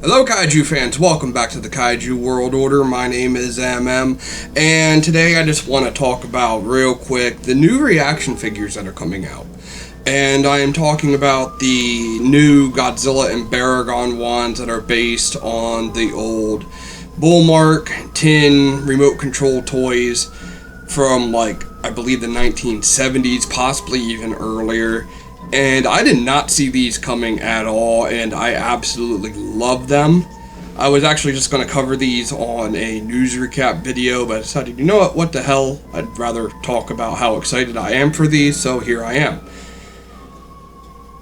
Hello Kaiju fans, welcome back to the Kaiju World Order. My name is MM, and today I just want to talk about real quick the new reaction figures that are coming out. And I am talking about the new Godzilla and Baragon ones that are based on the old Bullmark tin remote control toys from I believe the 1970s, possibly even earlier. And I did not see these coming at all, and I absolutely love them. I was actually just going to cover these on a news recap video, but I decided, you know what the hell, I'd rather talk about how excited I am for these, so here I am.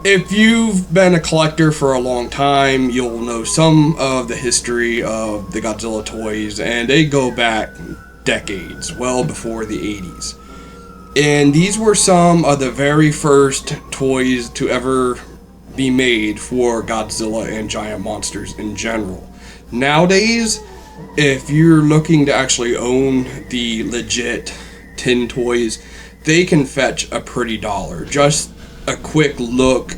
If you've been a collector for a long time, you'll know some of the history of the Godzilla toys, and they go back decades, well before the 80s. And these were some of the very first toys to ever be made for Godzilla and giant monsters in general. Nowadays, if you're looking to actually own the legit tin toys, they can fetch a pretty dollar. Just a quick look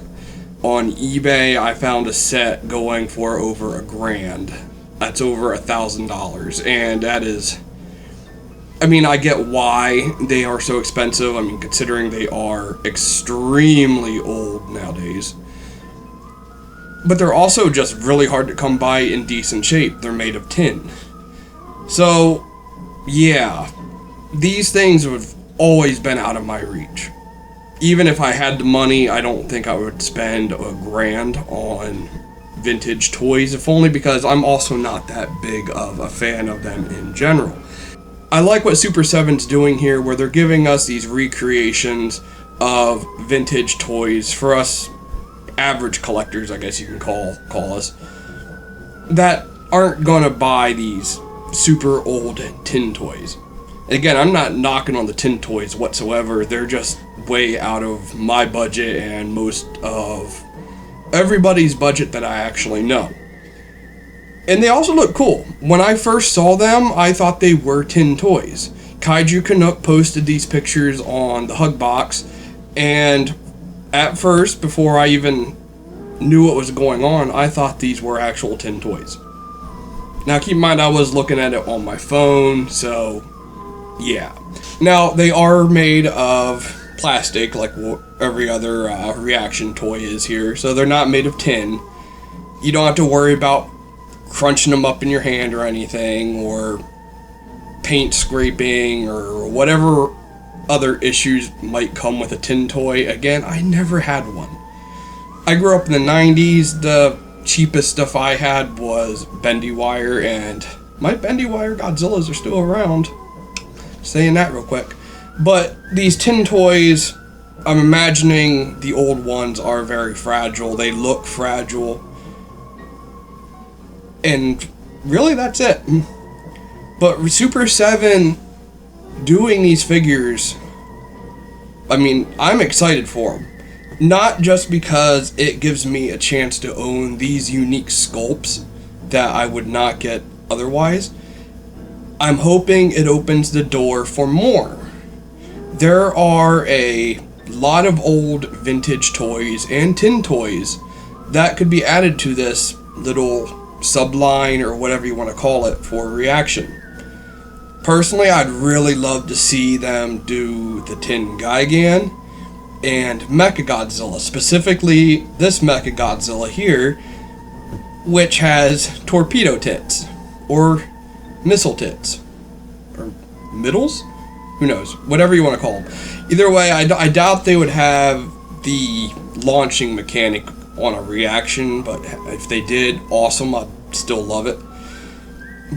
on eBay, I found a set going for over $1,000. That's over $1,000, and that is... I get why they are so expensive. Considering they are extremely old nowadays. But they're also just really hard to come by in decent shape. They're made of tin. So, yeah. These things have always been out of my reach. Even if I had the money, I don't think I would spend $1,000 on vintage toys. If only because I'm also not that big of a fan of them in general. I like what Super 7's doing here, where they're giving us these recreations of vintage toys for us average collectors, I guess you can call us, that aren't gonna buy these super old tin toys. And again, I'm not knocking on the tin toys whatsoever. They're just way out of my budget and most of everybody's budget that I actually know. And they also look cool. When I first saw them, I thought they were tin toys. Kaiju Canuck posted these pictures on the Hug Box, and at first, before I even knew what was going on, I thought these were actual tin toys. Now keep in mind, I was looking at it on my phone, so yeah. Now, they are made of plastic, like every other reaction toy is here, so they're not made of tin. You don't have to worry about crunching them up in your hand or anything, or paint scraping, or whatever other issues might come with a tin toy. Again, I never had one. I grew up in the 90s. The cheapest stuff I had was bendy wire, and my bendy wire Godzillas are still around. Saying that real quick. But these tin toys, I'm imagining the old ones are very fragile. They look fragile. And really, that's it. But Super 7 doing these figures, I'm excited for them. Not just because it gives me a chance to own these unique sculpts that I would not get otherwise. I'm hoping it opens the door for more. There are a lot of old vintage toys and tin toys that could be added to this little subline, or whatever you want to call it, for reaction. Personally, I'd really love to see them do the Tin Gigan and Mechagodzilla, specifically this Mechagodzilla here, which has torpedo tits, or missile tits, or middles? Who knows? Whatever you want to call them. Either way, I doubt they would have the launching mechanic on a reaction, but if they did, awesome. I'd still love it.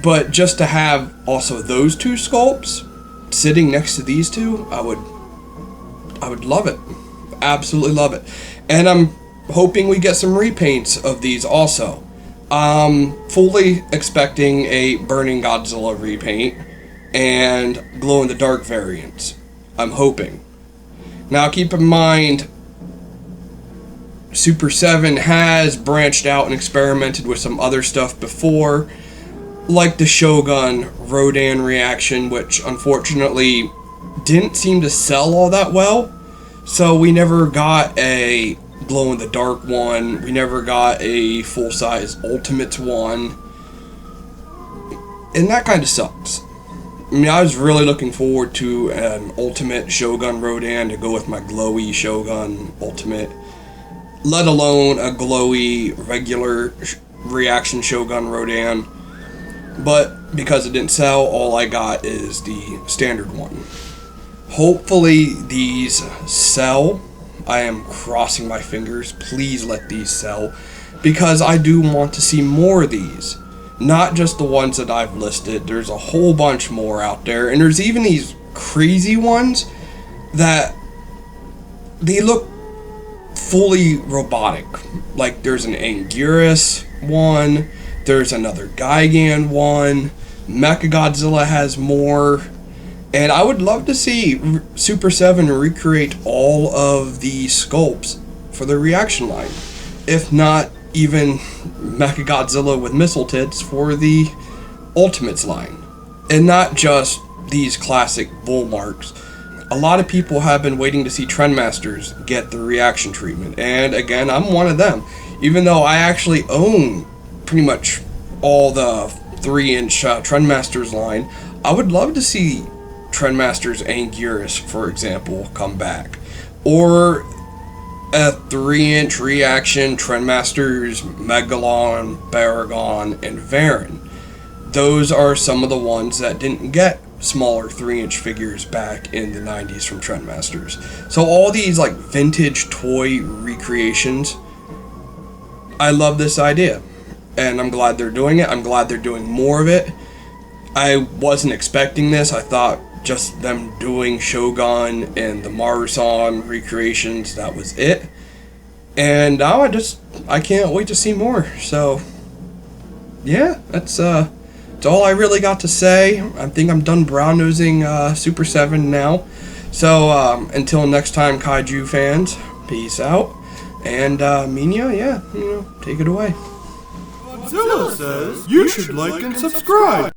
But just to have also those two sculpts sitting next to these two, I would love it. Absolutely love it. And I'm hoping we get some repaints of these also. Fully expecting a Burning Godzilla repaint and glow-in-the-dark variants. I'm hoping. Now keep in mind, Super 7 has branched out and experimented with some other stuff before, like the Shogun Rodan reaction, which unfortunately didn't seem to sell all that well, so we never got a glow-in-the-dark one. We never got a full-size Ultimates one. And that kind of sucks. I mean, I was really looking forward to an Ultimate Shogun Rodan to go with my glowy Shogun Ultimate, let alone a glowy regular Reaction Shogun Rodan. But because it didn't sell, all I got is the standard one. Hopefully these sell. I am crossing my fingers. Please let these sell, because I do want to see more of these. Not just the ones that I've listed. There's a whole bunch more out there. And there's even these crazy ones that they look fully robotic. Like there's an Anguirus one. There's another Gigan one. Mechagodzilla has more. And I would love to see Super 7 recreate all of the sculpts for the Reaction line. If not, even Mechagodzilla with missile tits for the Ultimates line. And not just these classic bull marks. A lot of people have been waiting to see Trendmasters get the Reaction treatment. And again, I'm one of them. Even though I actually own pretty much all the 3-inch Trendmasters line, I would love to see Trendmasters Anguirus, for example, come back. Or a 3-inch Reaction Trendmasters Megalon, Baragon, and Varan. Those are some of the ones that didn't get smaller 3-inch figures back in the 90s from Trendmasters. So all these like vintage toy recreations, I love this idea. And I'm glad they're doing it. I'm glad they're doing more of it. I wasn't expecting this. I thought just them doing Shogun and the Marusan recreations, that was it. And now I can't wait to see more. So yeah, that's all I really got to say. I think I'm done brown nosing Super 7 now. So until next time, Kaiju fans, peace out. And Minya, yeah, take it away. Godzilla says you should like and subscribe.